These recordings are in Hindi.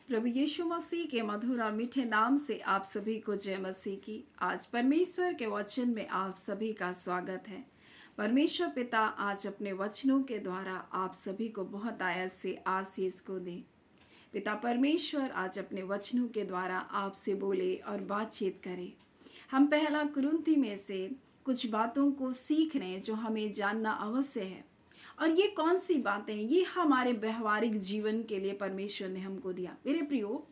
प्रभु यीशु मसीह के मधुर और मीठे नाम से आप सभी को जय मसीह की। आज परमेश्वर के वचन में आप सभी का स्वागत है। परमेश्वर पिता आज अपने वचनों के द्वारा आप सभी को बहुत आयत से आशीष को दे। पिता परमेश्वर आज अपने वचनों के द्वारा आपसे बोले और बातचीत करे। हम पहला कुरिन्थी में से कुछ बातों को सीख रहे हैं जो हमें जानना अवश्य है। और ये कौन सी बातें, ये हमारे व्यवहारिक जीवन के लिए परमेश्वर ने हमको दिया। मेरे प्रियो,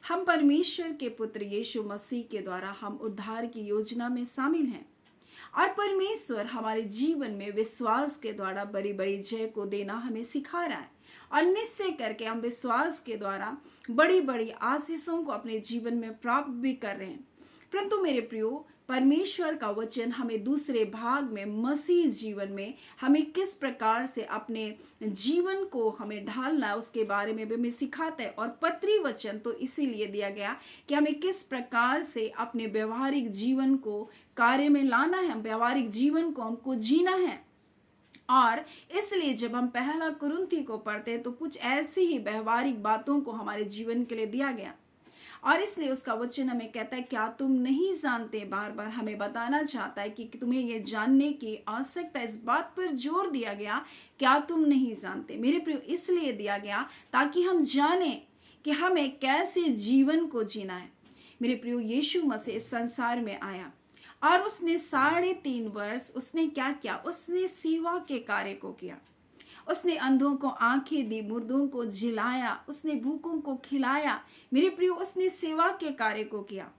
हम परमेश्वर के पुत्र यीशु मसीह के द्वारा हम उद्धार की योजना में शामिल हैं और परमेश्वर हमारे जीवन में विश्वास के द्वारा बड़ी बड़ी जय को देना हमें सिखा रहा है और निश्चय करके हम विश्वास के द्वारा बड़ी बड़ी आशीषों को अपने जीवन में प्राप्त भी कर रहे हैं। परंतु मेरे प्रियो, परमेश्वर का वचन हमें दूसरे भाग में मसीह जीवन में हमें किस प्रकार से अपने जीवन को हमें ढालना है उसके बारे में भी हमें सिखाता है। और पत्री वचन तो इसीलिए दिया गया कि हमें किस प्रकार से अपने व्यवहारिक जीवन को कार्य में लाना है, व्यवहारिक जीवन को हमको जीना है। और इसलिए जब हम पहला कुरिन्थी को पढ़ते हैं तो कुछ ऐसी ही व्यवहारिक बातों को हमारे जीवन के लिए दिया गया और इसलिए उसका वचन हमें कहता है क्या तुम नहीं जानते। बार बार हमें बताना चाहता है कि तुम्हें ये जानने की आवश्यकता, इस बात पर जोर दिया गया क्या तुम नहीं जानते। मेरे प्रियो, इसलिए दिया गया ताकि हम जाने कि हमें कैसे जीवन को जीना है। मेरे प्रियो, यीशु मसीह इस संसार में आया और उसने 3.5 वर्ष उसने क्या किया, उसने सेवा के कार्य को किया। उसने अंधों को आंखें दी, मुर्दों को जिलाया, उसने भूखों को खिलाया। मेरे प्रियो, उसने सेवा के कार्य को किया।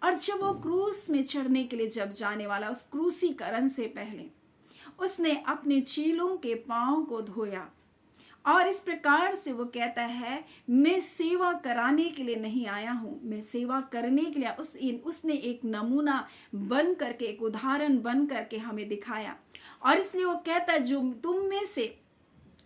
और जब वो क्रूस में चढ़ने के लिए जब जाने वाला, उस क्रूसीकरण से पहले उसने अपने चेलों के पांव को धोया और इस प्रकार से वो कहता है मैं सेवा कराने के लिए नहीं आया हूं, मैं सेवा करने के लिए। उसने एक नमूना बन करके, एक उदाहरण बन करके हमें दिखाया। और इसलिए वो कहता है जो तुम में से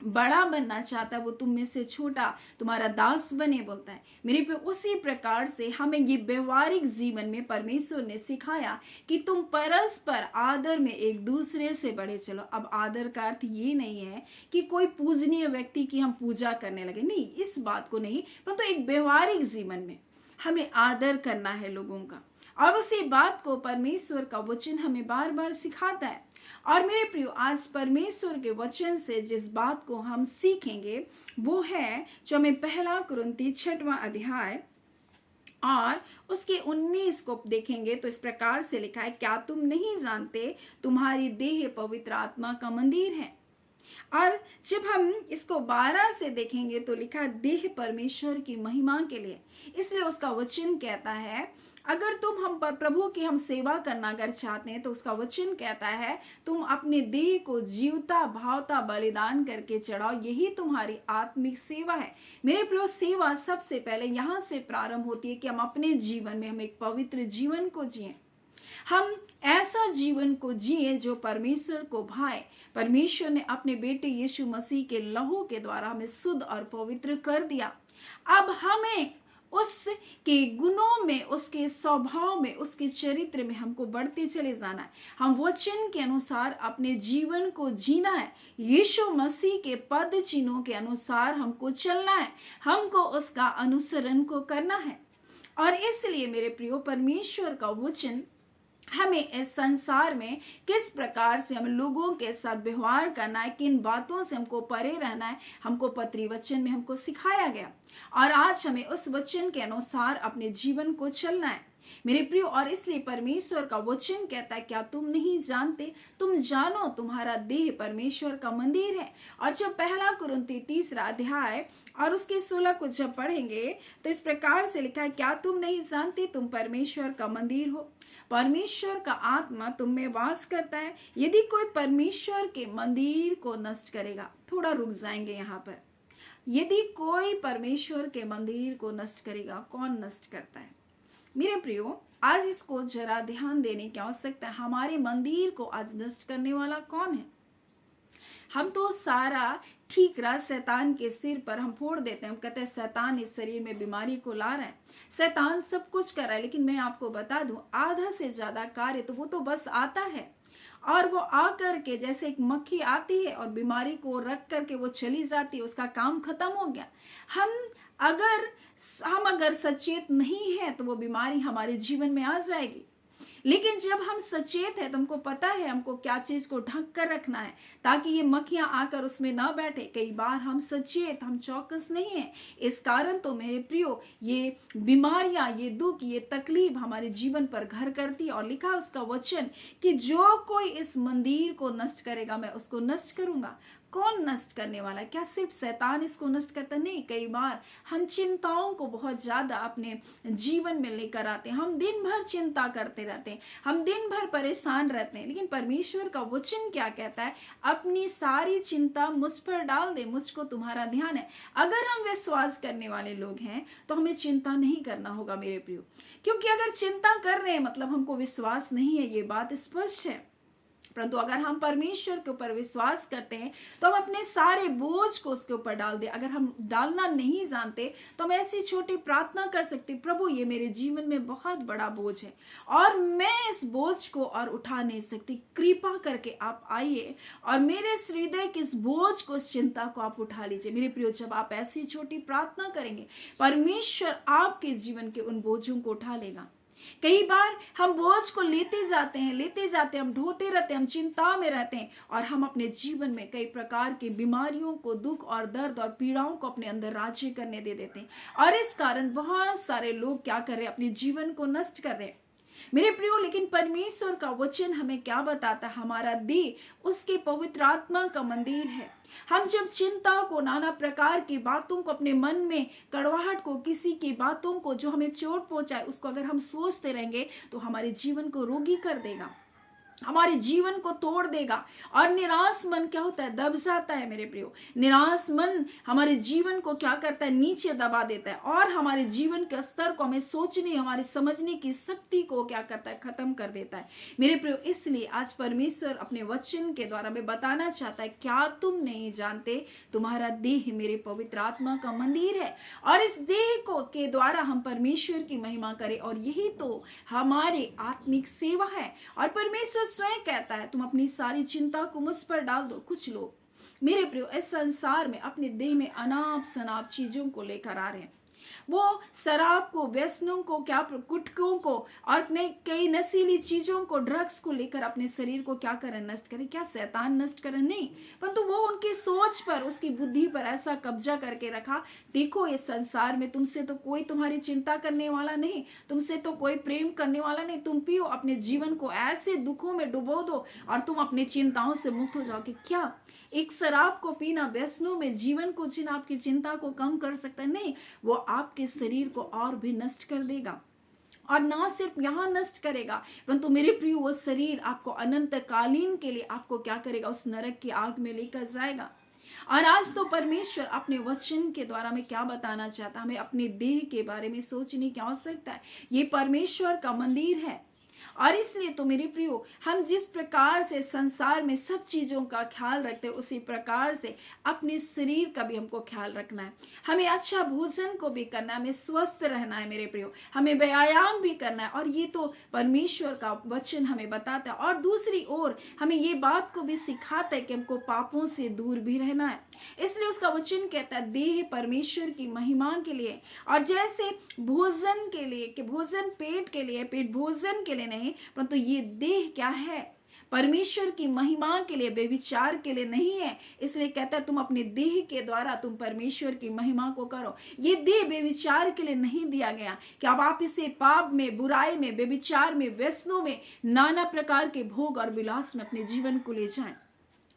बड़ा बनना चाहता है वो तुम में से छोटा तुम्हारा दास बने, बोलता है। मेरे पे उसी प्रकार से हमें ये व्यवहारिक जीवन में परमेश्वर ने सिखाया कि तुम परस्पर आदर में एक दूसरे से बढ़े चलो। अब आदर का अर्थ ये नहीं है कि कोई पूजनीय व्यक्ति की हम पूजा करने लगे, नहीं, इस बात को नहीं, परंतु एक व्यवहारिक जीवन में हमें आदर करना है लोगों का। और उसी बात को परमेश्वर का वचन हमें बार बार सिखाता है। और मेरे प्रियो, आज परमेश्वर के वचन से जिस बात को हम सीखेंगे वो है जो हमें पहला कुरिन्थी 6वां अध्याय और उसके 19 को देखेंगे तो इस प्रकार से लिखा है, क्या तुम नहीं जानते तुम्हारी देह पवित्र आत्मा का मंदिर है। और जब हम इसको 12 से देखेंगे तो लिखा है देह परमेश्वर की महिमा के लिए। इसलिए उसका वचन कहता है अगर तुम हम प्रभु की हम सेवा करना अगर चाहते हैं तो उसका वचन कहता है तुम अपने देह को जीवता भावता बलिदान करके चढ़ाओ, यही तुम्हारी आत्मिक सेवा है। मेरे प्रियो, सेवा सबसे पहले यहाँ से प्रारंभ होती है कि हम अपने जीवन में हम एक पवित्र जीवन को जिए, हम ऐसा जीवन को जिए जो परमेश्वर को भाए। परमेश्वर ने अपने बेटे यीशु मसीह के लहू के द्वारा हमें शुद्ध और पवित्र कर दिया। अब हमें उसके गुणों में, उसके स्वभाव में, उसके चरित्र में हमको बढ़ते चले जाना है। हम वचन के अनुसार अपने जीवन को जीना है, यीशु मसीह के पद चिन्हों के अनुसार हमको चलना है, हमको उसका अनुसरण को करना है। और इसलिए मेरे प्रियो, परमेश्वर का वचन हमें इस संसार में किस प्रकार से हम लोगों के साथ व्यवहार करना है, किन बातों से हमको परे रहना है, हमको पत्री वचन में हमको सिखाया गया। और आज हमें उस वचन के अनुसार अपने जीवन को चलना है मेरे प्रियो। और इसलिए परमेश्वर का वचन कहता है क्या तुम नहीं जानते, तुम जानो तुम्हारा देह परमेश्वर का मंदिर है। और जब पहला कुरिन्थी 3 अध्याय और उसके 16 को जब पढ़ेंगे तो इस प्रकार से लिखा है क्या तुम नहीं जानते तुम परमेश्वर का मंदिर हो, परमेश्वर का आत्मा तुम में वास करता है। यदि कोई परमेश्वर के मंदिर को नष्ट करेगा, थोड़ा रुक जाएंगे यहाँ पर, यदि कोई परमेश्वर के मंदिर को नष्ट करेगा, कौन नष्ट करता है। मेरे प्रियो, आज इसको जरा ध्यान देने की आवश्यकता है। हमारे मंदिर को आज नष्ट करने वाला कौन है। हम तो सारा ठीक रहा शैतान के सिर पर हम फोड़ देते हैं। हम कहते हैं शैतान इस शरीर में बीमारी को ला रहा है, शैतान सब कुछ कर रहा है। लेकिन मैं आपको बता दूं, आधा से ज्यादा कार्य तो वो तो बस आता है और वो आकर के जैसे एक मक्खी आती है और बीमारी को रख करके वो चली जाती है, उसका काम खत्म हो गया। हम अगर हम अगर सचेत नहीं है तो वो बीमारी हमारे जीवन में आ जाएगी। लेकिन जब हम सचेत है तो हमको पता है हमको क्या चीज को ढक कर रखना है ताकि ये मक्खियां आकर उसमें ना बैठे। कई बार हम सचेत, हम चौकस नहीं है, इस कारण तो मेरे प्रियो ये बीमारियां, ये दुख, ये तकलीफ हमारे जीवन पर घर करती है। और लिखा उसका वचन कि जो कोई इस मंदिर को नष्ट करेगा मैं उसको नष्ट करूंगा। कौन नष्ट करने वाला है? क्या सिर्फ शैतान इसको नष्ट करता? नहीं, कई बार हम चिंताओं को बहुत ज्यादा अपने जीवन में लेकर आते हैं। हम दिन भर चिंता करते रहते हैं, हम दिन भर परेशान रहते हैं। लेकिन परमेश्वर का वचन क्या कहता है? अपनी सारी चिंता मुझ पर डाल दे, मुझको तुम्हारा ध्यान है। अगर हम विश्वास करने वाले लोग हैं तो हमें चिंता नहीं करना होगा मेरे प्रियो, क्योंकि अगर चिंता कर रहे हैं मतलब हमको विश्वास नहीं है, ये बात स्पष्ट है। परंतु अगर हम परमेश्वर के ऊपर विश्वास करते हैं तो हम अपने सारे बोझ को उसके ऊपर डाल दे। अगर हम डालना नहीं जानते तो हम ऐसी छोटी प्रार्थना कर सकते, प्रभु ये मेरे जीवन में बहुत बड़ा बोझ है और मैं इस बोझ को और उठा नहीं सकती, कृपा करके आप आइए और मेरे हृदय के इस बोझ को, इस चिंता को आप उठा लीजिए। मेरे प्रियो, जब आप ऐसी छोटी प्रार्थना करेंगे परमेश्वर आपके जीवन के उन बोझों को उठा लेगा। कई बार हम बोझ को लेते जाते हैं, हम ढोते रहते हैं, हम चिंता में रहते हैं और हम अपने जीवन में कई प्रकार की बीमारियों को, दुख और दर्द और पीड़ाओं को अपने अंदर राज्य करने दे देते हैं। और इस कारण बहुत सारे लोग क्या कर रहे हैं? अपने जीवन को नष्ट कर रहे हैं मेरे प्रियो। लेकिन परमेश्वर का वचन हमें क्या बताता है? हमारा देह उसके पवित्र आत्मा का मंदिर है। हम जब चिंता को, नाना प्रकार की बातों को, अपने मन में कड़वाहट को, किसी की बातों को जो हमें चोट पहुंचाए उसको अगर हम सोचते रहेंगे तो हमारे जीवन को रोगी कर देगा, हमारे जीवन को तोड़ देगा। और निराश मन क्या होता है? दब जाता है मेरे प्रियो। निराश मन हमारे जीवन को क्या करता है? नीचे दबा देता है और हमारे जीवन के स्तर को, हमें सोचने, हमारे समझने की शक्ति को क्या करता है? खत्म कर देता है मेरे प्रियो। इसलिए आज परमेश्वर अपने वचन के द्वारा में बताना चाहता है, क्या तुम नहीं जानते तुम्हारा देह मेरे पवित्र आत्मा का मंदिर है? और इस देह को के द्वारा हम परमेश्वर की महिमा करें और यही तो हमारे आत्मिक सेवा है। और परमेश्वर स्वयं कहता है तुम अपनी सारी चिंता को मुझ पर डाल दो। कुछ लोग मेरे प्रियो इस संसार में अपने देह में अनाप शनाप चीजों को लेकर आ रहे हैं। वो शराब को, व्यसनों को, क्या गुटखों को और अपने कई नशीली चीजों को, ड्रग्स को लेकर अपने शरीर को क्या करें? नष्ट करें। क्या शैतान नष्ट करें? नहीं, परंतु वो उनकी सोच पर, उसकी बुद्धि पर ऐसा कब्जा करके रखा, देखो इस संसार में तुमसे तो कोई तुम्हारी चिंता करने वाला नहीं, तुमसे तो कोई प्रेम करने वाला नहीं। तुम पियो, अपने जीवन को ऐसे दुखों में डुबो दो और तुम अपनी चिंताओं से मुक्त हो जाओगे। क्या एक शराब को पीना, व्यसनों में जीवन को जीना आपकी चिंता को कम कर सकता है? नहीं, वो आपके शरीर को और भी नष्ट कर देगा। और ना सिर्फ यहाँ नष्ट करेगा परंतु मेरे प्रियो वो शरीर आपको अनंत कालीन के लिए आपको क्या करेगा? उस नरक की आग में लेकर जाएगा। और आज तो परमेश्वर अपने वचन के द्वारा में क्या बताना चाहता है? हमें अपने देह के बारे में सोचने की आवश्यकता है। ये परमेश्वर का मंदिर है और इसलिए तो मेरे प्रियो, हम जिस प्रकार से संसार में सब चीजों का ख्याल रखते हैं उसी प्रकार से अपने शरीर का भी हमको ख्याल रखना है। हमें अच्छा भोजन को भी करना है, हमें स्वस्थ रहना है मेरे प्रियो, हमें व्यायाम भी करना है। और ये तो परमेश्वर का वचन हमें बताता है। और दूसरी ओर हमें ये बात को भी सिखाता है कि हमको पापों से दूर भी रहना है। इसलिए उसका वचन कहता है देह परमेश्वर की महिमा के लिए। और जैसे भोजन के लिए, कि भोजन पेट के लिए, पेट भोजन के लिए नहीं, परंतु ये देह क्या है? परमेश्वर की महिमा के लिए, बेविचार के लिए नहीं है। इसलिए कहता है तुम अपने देह के द्वारा तुम परमेश्वर की महिमा को करो। ये देह बेविचार के लिए नहीं दिया गया कि अब आप इसे पाप में, बुराई में, बेविचार में, व्यसनों में, नाना प्रकार के भोग और विलास में अपने जीवन को ले जाएं।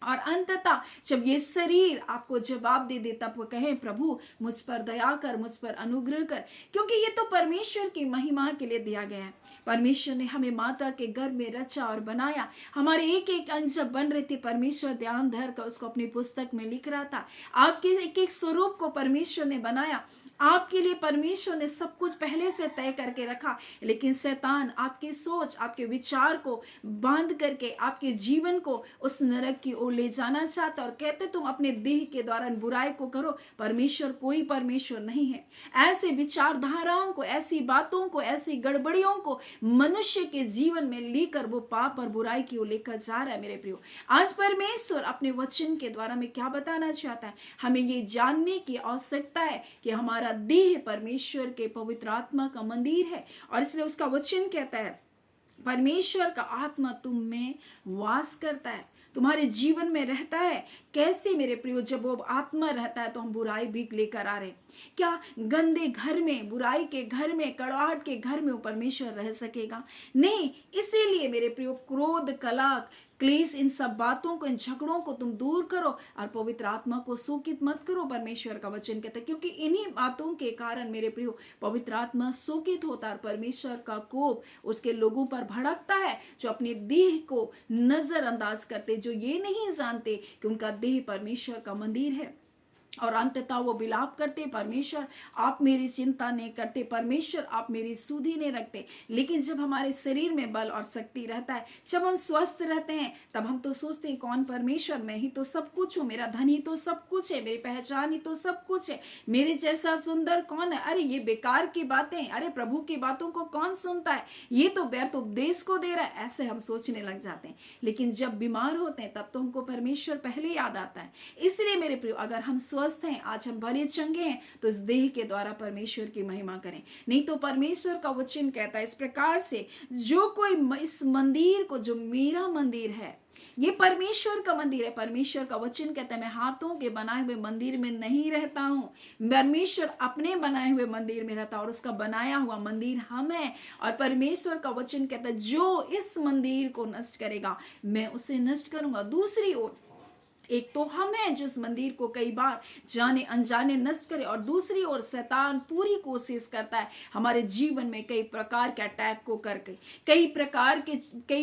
और अंततः जब ये शरीर आपको जवाब दे दे तब वो कहें प्रभु मुझ पर दया कर, मुझ पर अनुग्रह कर, क्योंकि ये तो परमेश्वर की महिमा के लिए दिया गया है। परमेश्वर ने हमें माता के गर्भ में रचा और बनाया। हमारे एक एक अंश जब बन रहे थे परमेश्वर ध्यान धर कर उसको अपनी पुस्तक में लिख रहा था। आपके एक एक स्वरूप को परमेश्वर ने बनाया। आपके लिए परमेश्वर ने सब कुछ पहले से तय करके रखा, लेकिन शैतान आपकी सोच, आपके विचार को बांध करके आपके जीवन को उस नरक की ओर ले जाना चाहता और कहते तुम अपने देह के द्वारा बुराई को करो। परमेश्वर कोई परमेश्वर नहीं है। ऐसे विचारधाराओं को, ऐसी बातों को, ऐसी गड़बड़ियों को मनुष्य के जीवन में लेकर वो पाप और बुराई की ओर लेकर जा रहा है। मेरे प्रियो, आज परमेश्वर अपने वचन के द्वारा में क्या बताना चाहता है, हमें ये जानने की आवश्यकता है कि हमारा देह परमेश्वर के पवित्र आत्मा का मंदिर है, और इसलिए उसका वचन कहता है परमेश्वर का आत्मा तुम में वास करता है, तुम्हारे जीवन में रहता है। कैसे मेरे प्रियो, जब वो आत्मा रहता है तो हम बुराई भी लेकर आ रहे। क्या गंदे घर में, बुराई के घर में, कड़वाहट के घर में वो परमेश्वर रह सकेगा? नहीं। इसीलिए मेरे प्रियो, क्रोध, कलह, क्लेश, इन सब बातों को, इन झगड़ों को तुम दूर करो और पवित्र आत्मा को शोकित मत करो। परमेश्वर का वचन कहता है, क्योंकि इन्हीं बातों के कारण मेरे प्रियो पवित्र आत्मा शोकित होता है। परमेश्वर का कोप उसके लोगों पर भड़कता है जो अपने देह को नजरअंदाज करते, जो ये नहीं जानते कि उनका देह परमेश्वर का मंदिर है। और अंततः वो विलाप करते, परमेश्वर आप मेरी चिंता नहीं करते, परमेश्वर आप मेरी सुधि नहीं रखते। लेकिन जब हमारे शरीर में बल और शक्ति रहता है, जब हम स्वस्थ रहते हैं, तब हम तो सोचते हैं कौन परमेश्वर, मैं ही तो सब कुछ हूँ, मेरा धन ही तो सब कुछ है, मेरी पहचान ही तो सब कुछ है, मेरे जैसा सुंदर कौन है। अरे ये बेकार की बातें, अरे प्रभु की बातों को कौन सुनता है, ये तो व्यर्थ उपदेश को दे रहा है, ऐसे हम सोचने लग जाते हैं। लेकिन जब बीमार होते हैं तब तो हमको परमेश्वर पहले याद आता है। इसलिए मेरे प्रियो, अगर हम स्वस्थ हैं, आज हम भले चंगे हैं, तो इस देह के द्वारा परमेश्वर की महिमा करें। नहीं तो परमेश्वर का वचन कहता है इस प्रकार से, जो कोई इस मंदिर को, जो मेरा मंदिर है, ये परमेश्वर का मंदिर है। परमेश्वर का वचन कहता है मैं हाथों के बनाए हुए मंदिर में नहीं रहता हूँ, परमेश्वर अपने बनाए हुए मंदिर में रहता है, और उसका बनाया हुआ मंदिर हम है। और परमेश्वर का वचन कहता है जो इस मंदिर को नष्ट करेगा मैं उसे नष्ट करूंगा। दूसरी ओर, एक तो हम हैं जो इस मंदिर को कई बार जाने अनजाने नष्ट करे, और दूसरी ओर शैतान पूरी कोशिश करता है हमारे जीवन में कई प्रकार के अटैक को करके, कई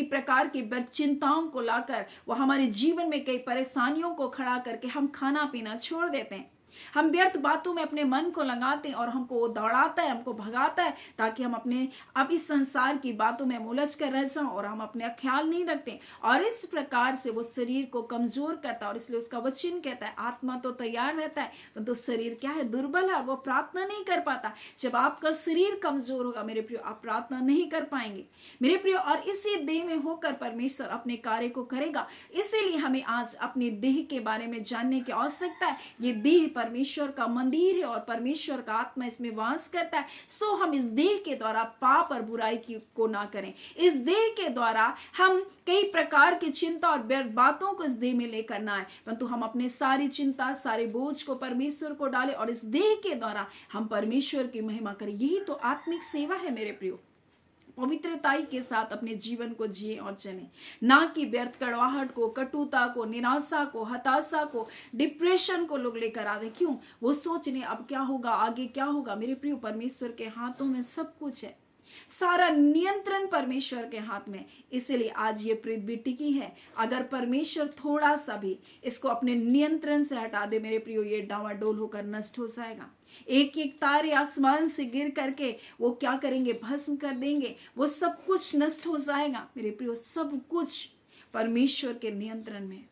प्रकार की चिंताओं को लाकर वो हमारे जीवन में कई परेशानियों को खड़ा करके हम खाना पीना छोड़ देते हैं। हम व्यर्थ बातों में अपने मन को लगाते हैं और हमको वो दौड़ाता है, हमको भगाता है, ताकि हम अपने अब इस संसार की बातों में उलझ कर रह जाएं और हम अपने ख्याल नहीं रखते। और इस प्रकार से वो शरीर को कमजोर करता है। और इसलिए उसका वचन कहता है आत्मा तो तैयार रहता है, परंतु शरीर क्या है, दुर्बल है, वो प्रार्थना नहीं कर पाता। जब आपका शरीर कमजोर होगा मेरे प्रियो, आप प्रार्थना नहीं कर पाएंगे मेरे प्रियो। और इसी देह में होकर परमेश्वर अपने कार्य को करेगा। इसीलिए हमें आज अपने देह के बारे में जानने की आवश्यकता है। ये देह परमेश्वर का मंदिर है और परमेश्वर का आत्मा इसमें वास करता है। सो हम इस देह के द्वारा पाप और बुराई को ना करें। इस देह के द्वारा हम कई प्रकार की चिंता और व्यर्थ बातों को इस देह में लेकर ना आए, परंतु हम अपने सारी चिंता, सारे बोझ को परमेश्वर को डालें और इस देह के द्वारा हम परमेश्वर की महिमा करें। यही तो आत्मिक सेवा है मेरे प्रियो। पवित्रताई के साथ अपने जीवन को जिए और चले, ना कि व्यर्थ कड़वाहट को, कटुता को, निराशा को, हताशा को, डिप्रेशन को लोग लेकर आ रहे। क्यों? वो सोच रहे अब क्या होगा, आगे क्या होगा। मेरे प्रियो, परमेश्वर के हाथों में सब कुछ है, सारा नियंत्रण परमेश्वर के हाथ में। इसलिए आज ये पृथ्वी टिकी है। अगर परमेश्वर थोड़ा सा भी इसको अपने नियंत्रण से हटा दे मेरे प्रियो, ये डावाडोल होकर नष्ट हो जाएगा। एक एक तारे आसमान से गिर करके वो क्या करेंगे, भस्म कर देंगे, वो सब कुछ नष्ट हो जाएगा मेरे प्रियो। सब कुछ परमेश्वर के नियंत्रण में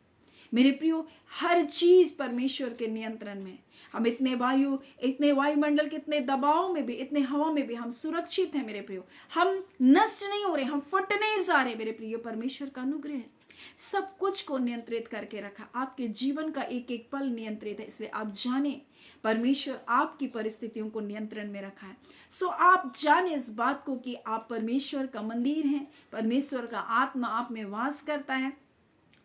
मेरे प्रियो, हर चीज परमेश्वर के नियंत्रण में। हम इतने वायुमंडल के इतने दबाव में भी, इतने हवा में भी हम सुरक्षित हैं मेरे प्रियो। हम नष्ट नहीं हो रहे, हम फट नहीं जा रहे मेरे प्रियो। परमेश्वर का अनुग्रह है, सब कुछ को नियंत्रित करके रखा। आपके जीवन का एक एक पल नियंत्रित है। इसलिए आप जाने परमेश्वर आपकी परिस्थितियों को नियंत्रण में रखा है। सो आप जाने इस बात को कि आप परमेश्वर का मंदिर हैं, परमेश्वर का आत्मा आप में वास करता है।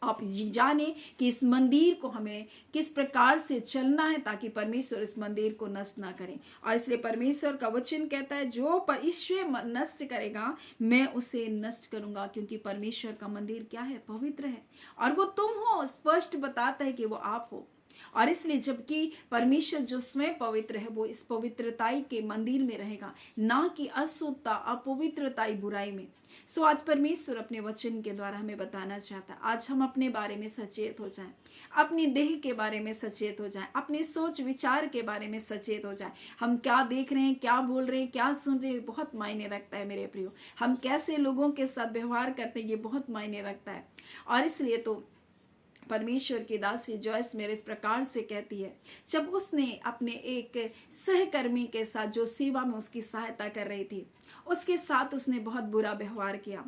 आप जाने कि इस मंदिर को हमें किस प्रकार से चलना है ताकि परमेश्वर इस मंदिर को नष्ट ना करें। और इसलिए परमेश्वर का वचन कहता है जो परमेश्वर नष्ट करेगा मैं उसे नष्ट करूंगा, क्योंकि परमेश्वर का मंदिर क्या है, पवित्र है। और वो तुम हो, स्पष्ट बताता है कि वो आप हो। और इसलिए जबकि परमेश्वर जो स्वयं पवित्र है वो इस पवित्रताई के मंदिर में रहेगा, ना कि अशुद्धता, अपवित्रताई, बुराई में। सो आज परमेश्वर अपने वचन के द्वारा हमें बताना चाहता है, आज हम अपने बारे में सचेत हो जाएं, अपनी देह के बारे में सचेत हो जाएं, अपने सोच विचार के बारे में सचेत हो जाएं। हम क्या देख रहे हैं, क्या बोल रहे हैं, क्या सुन रहे हैं, बहुत मायने रखता है मेरे प्रियो। हम कैसे लोगों के साथ व्यवहार करते हैं, ये बहुत मायने रखता है। और इसलिए तो परमेश्वर की दासी जॉयस मेरे इस प्रकार से कहती है, जब उसने अपने एक सहकर्मी के साथ जो सेवा में उसकी सहायता कर रही थी, उसके साथ उसने बहुत बुरा व्यवहार किया।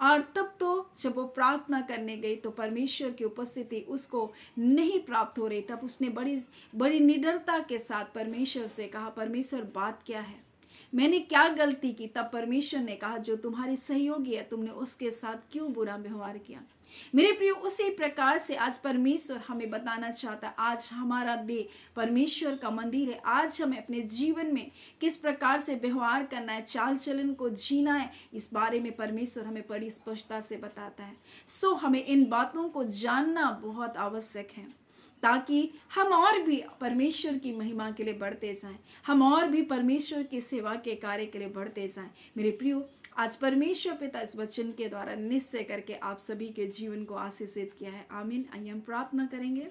और तब तो जब वो प्रार्थना करने गई तो परमेश्वर की उपस्थिति उसको नहीं प्राप्त हो रही। तब उसने बड़ी बड़ी निडरता के साथ परमेश्वर से कहा, परमेश्वर बात क्या है, मैंने क्या गलती की। तब परमेश्वर ने कहा, जो तुम्हारी सहयोगी है तुमने उसके साथ क्यों बुरा व्यवहार किया। मेरे प्रिय, उसी प्रकार से आज परमेश्वर हमें बताना चाहता है, आज हमारा देह परमेश्वर का मंदिर है। आज हमें अपने जीवन में किस प्रकार से व्यवहार करना है, चाल चलन को जीना है, इस बारे में परमेश्वर हमें बड़ी स्पष्टता से बताता है। सो हमें इन बातों को जानना बहुत आवश्यक है, ताकि हम और भी परमेश्वर की महिमा के लिए बढ़ते जाएं, हम और भी परमेश्वर की सेवा के कार्य के लिए बढ़ते जाएं। मेरे प्रियो, आज परमेश्वर पिता इस वचन के द्वारा निश्चय करके आप सभी के जीवन को आशीषित किया है। आमीन। आइए हम प्रार्थना करेंगे।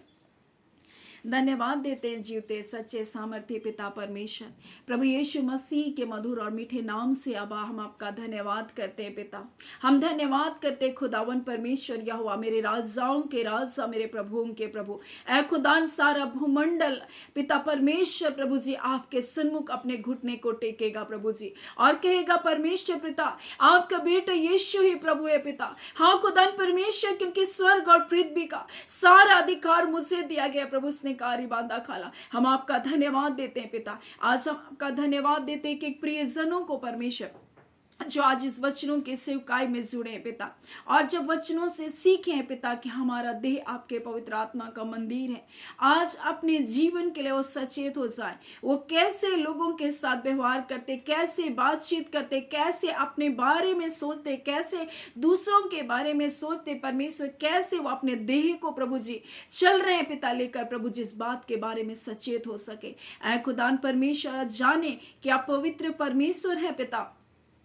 धन्यवाद देते हैं जीवते सच्चे सामर्थ्य पिता परमेश्वर, प्रभु यीशु मसीह के मधुर और मीठे नाम से अबा हम आपका धन्यवाद करते हैं पिता। हम धन्यवाद करते खुदावन परमेश्वर यहोवा, मेरे राजाओं के राजा, मेरे प्रभुओं के प्रभु, ऐ खुदान सारा भूमंडल पिता परमेश्वर प्रभु जी आपके सन्मुख अपने घुटने को टेकेगा प्रभु जी, और कहेगा परमेश्वर पिता आपका बेटा यीशु ही प्रभु है पिता। हाँ खुदान परमेश्वर, क्योंकि स्वर्ग और पृथ्वी का सारा अधिकार मुझे दिया गया प्रभु, उसने कारी बांधा खाला। हम आपका धन्यवाद देते हैं पिता। आज हम आपका धन्यवाद देते हैं कि प्रियजनों को परमेश्वर जो आज इस वचनों के सेवकाई में जुड़े हैं पिता, और जब वचनों से सीखे हैं पिता कि हमारा देह आपके पवित्र आत्मा का मंदिर है, आज अपने जीवन के लिए वो सचेत हो जाए, वो कैसे लोगों के साथ व्यवहार करते, कैसे बातचीत करते, कैसे अपने बारे में सोचते, कैसे दूसरों के बारे में सोचते परमेश्वर, कैसे वो अपने देह को प्रभु जी चल रहे हैं पिता लेकर प्रभु जी, इस बात के बारे में सचेत हो सके। ऐ खुदान परमेश्वर जाने कि आप पवित्र परमेश्वर है पिता,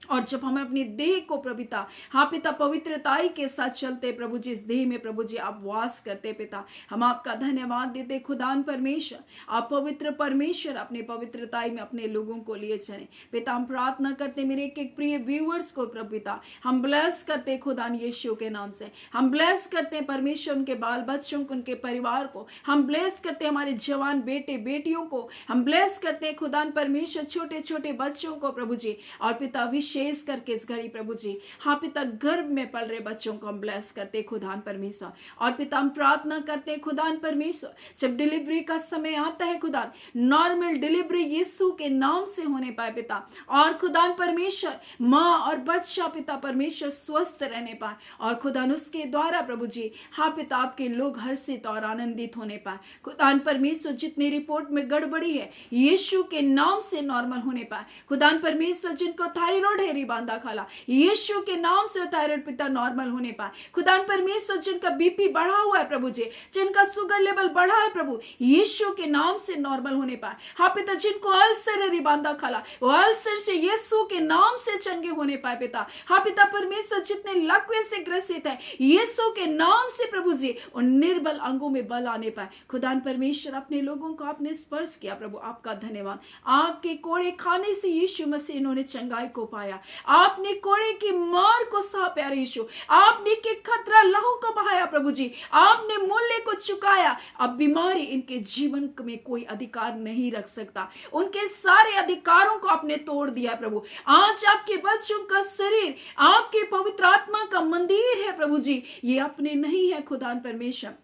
और जब हम अपने देह को प्रभुता हाँ पिता पवित्रताई के साथ चलते प्रभु जी, इस देह में प्रभु जी आप वास करते पिता। हम आपका धन्यवाद देते खुदान परमेश्वर, आप पवित्र परमेश्वर अपने पवित्रताई में अपने लोगों को लिए चले पिता। हम प्रार्थना करते मेरे एक एक प्रिय व्यूअर्स को प्रभु पिता, हम ब्लेस करते खुदान यीशु के नाम से, हम ब्लेस करते हैं परमेश्वर उनके बाल बच्चों को, उनके परिवार को, हम ब्लेस करते हैं हमारे जवान बेटे बेटियों को, हम ब्लेस करते हैं खुदान परमेश्वर छोटे छोटे बच्चों को प्रभु जी, और पिता विशेष करके इस घड़ी प्रभु जी हाँ पिता गर्भ में पल रहे बच्चों को हम ब्लेस करते खुदान परमेश्वर। और पिता हम प्रार्थना करते खुदान परमेश्वर, जब डिलीवरी का समय आता है खुदान, नॉर्मल डिलीवरी यीशु के नाम से होने पाए पिता, और खुदान परमेश्वर माँ और बच्चा पिता परमेश्वर स्वस्थ रहने पाए, और खुदान उसके द्वारा प्रभु जी हाँ पिता आपके लोग हर्षित और आनंदित होने पाए खुदान परमेश्वर। जितनी रिपोर्ट में गड़बड़ी है यीशु के नाम से नॉर्मल होने पाए खुदान परमेश्वर। जिनको थायराइड है बांधा खाला, यीशु के नाम से थायराइड पिता नॉर्मल होने पाए खुदान परमेश्वर। जिनका बीपी बढ़ा हुआ है प्रभु जी, जिनका शुगर लेवल बढ़ा है प्रभु, यीशु के नाम से नॉर्मल होने पाए हाँ पिता। जिनको अल्सर है बांधा खाला, वो अल्सर से यीशु के नाम से चंगे होने पाए पिता हाँ पिता परमेश्वर। जितने लकवे से ग्रसित है यीशु के नाम से प्रभु जी उन निर्बल अंगों में बल आने पाए खुदान परमेश्वर। अपने लोगों को आपने स्पर्श किया प्रभु, आपका धन्यवाद। आपके कोड़े खाने से यीशु मसीह इन्होंने चंगाई को पाया, आपने कोड़े की मार को सहा प्यारे यीशु, आपने के खतरा लहू को बहाया प्रभु जी, आपने मूल्य को चुकाया। अब बीमारी इनके जीवन में कोई अधिकार नहीं रख सकता, उनके सारे अधिकारों को आपने तोड़ दिया प्रभु। आज आपके बच्चों का शरीर आपके पवित्र आत्मा का मंदिर है प्रभु जी, ये अपने नहीं है खुदान परमेश्वर,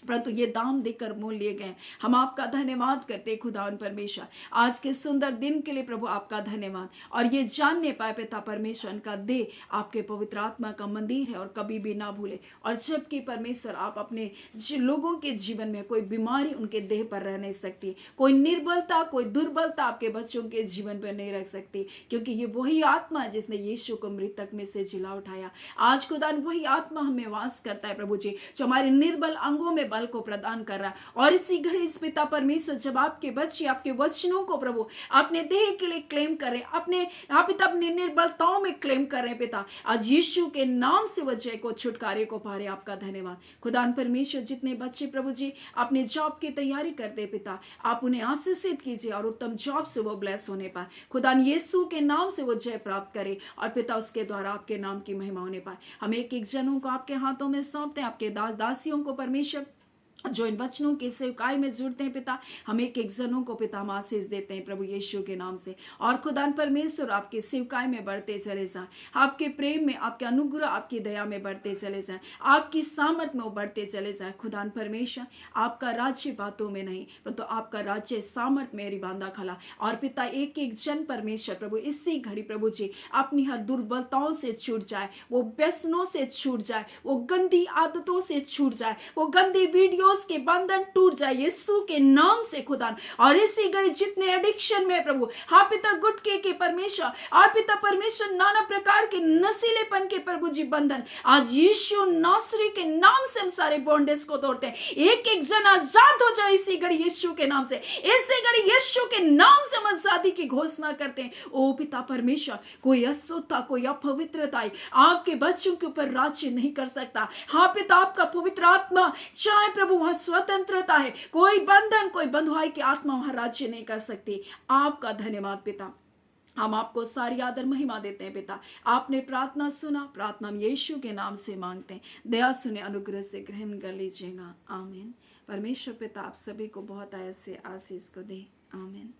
परंतु ये दाम देकर मोल लिए गए। हम आपका धन्यवाद करते खुदावन परमेश्वर आज के सुंदर दिन के लिए प्रभु, आपका धन्यवाद। और ये जानने पाए पिता परमेश्वर उनका देह आपके पवित्र आत्मा का मंदिर है और कभी भी ना भूले। और जबकि परमेश्वर आप अपने लोगों के जीवन में कोई बीमारी उनके देह पर रह नहीं सकती, कोई निर्बलता कोई दुर्बलता आपके बच्चों के जीवन पर नहीं रख सकती, क्योंकि ये वही आत्मा है जिसने यीशु को मृतक में से जिला उठाया। आज खुदान वही आत्मा हमें वास करता है प्रभु जी, जो हमारे निर्बल अंगों में बल को प्रदान कर रहा है। और इसी घड़ी इस पिता परमेश्वर जब आपके बच्चे आपके वचनों को प्रभु अपने देह के लिए क्लेम करें, अपने आप पिता अपने निर्बलताओं में क्लेम करें पिता, आज यीशु के नाम से वजह को छुटकारे को पा रहे। आपका धन्यवाद खुदान परमेश्वर। जितने बच्चे प्रभु जी अपने जॉब की तैयारी करते पिता, आप उन्हें आशीषित कीजिए और उत्तम जॉब से वो ब्लेस होने पाए। खुदान यीशु के नाम से वो जय प्राप्त करे और पिता उसके द्वारा आपके नाम की महिमा होने पाए। हम एक एक जनों को आपके हाथों में सौंपते हैं, आपके दास दासियों को परमेश्वर जो इन वचनों की सेवकाई में जुड़ते हैं पिता, हम एक एक जनों को पिता हम आशीष देते हैं प्रभु यीशु के नाम से। और खुदान परमेश्वर आपके सेवकाई में बढ़ते चले जाएं, आपके प्रेम में, आपके अनुग्रह, आपकी दया में बढ़ते चले जाएं, आपकी सामर्थ में वो बढ़ते चले जाएं। खुदान परमेश्वर आपका राज्य बातों में नहीं परंतु आपका राज्य सामर्थ मेरी बांधा खला। और पिता एक एक जन परमेश्वर प्रभु इसी घड़ी प्रभु जी अपनी हर दुर्बलताओं से छूट जाए, वो व्यसनों से छूट जाए, वो गंदी आदतों से छूट जाए, वो गंदी वीडियो के बंधन टूट जाए यीशु के नाम से खुदा। और इसी घड़ी जितने एडिक्शन में प्रभु हाँ पिता गुटके के परमेश्वर और पिता परमेश्वर नाना प्रकार के नशीलेपन के प्रभु जी बंधन आज यीशु नासरी के नाम से हम सारे बॉन्डेज को तोड़ते हैं। एक एक जन आजाद हो जाए इसी घड़ी यीशु के नाम से, इसी घड़ी यीशु के नाम से हम आजादी की घोषणा करते हैं। ओ पिता परमेश्वर कोई अशुद्धता कोई अपवित्रता आपके बच्चों के ऊपर राज्य नहीं कर सकता। हाँ पिता आपका पवित्र आत्मा चाहे प्रभु वहां स्वतंत्रता है, कोई बंधन कोई बंधुआई की आत्मा वहां राज्य नहीं कर सकती। आपका धन्यवाद पिता, हम आपको सारी आदर महिमा देते हैं पिता। आपने प्रार्थना सुना, प्रार्थना हम यीशु के नाम से मांगते हैं, दया सुने अनुग्रह से ग्रहण कर लीजिएगा। आमीन। परमेश्वर पिता आप सभी को बहुत ऐसे आशीष को दे। आमीन।